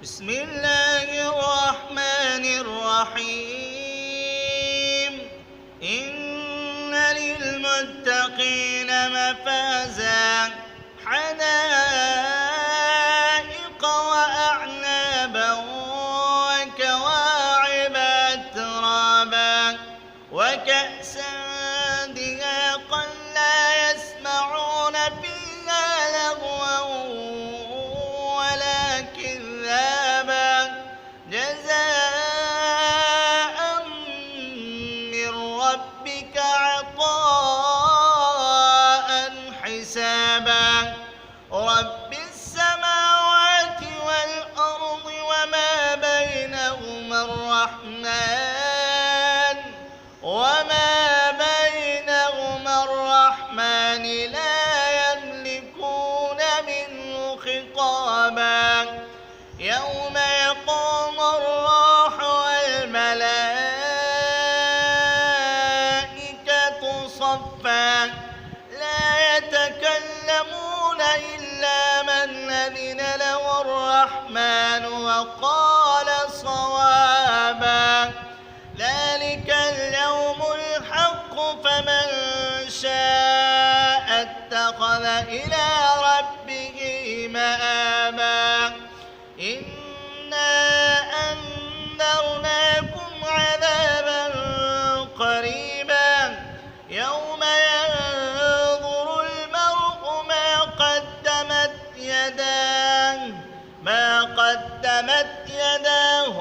بسم الله الرحمن الرحيم إن للمتقين مفازا حدائق وأعنابا وكواعب أترابا وكأسا دهاقا لا يسمعون فيها لغوا ولا كذابا جزاء من ربك عطاء حسابا رب السماوات والأرض وما بينهما الرحمن لا يملكون منه خطابا يوم يقوم الروح والملائكة صفا لا يتكلمون إلا من أذن له الرحمن وقال صوابا ذلك اليوم الحق فمن شاء اتخذ إلى ربه مآبا إنا أنذرناكم عذابا قريبا يوم ينظر المرء ما قدمت يداه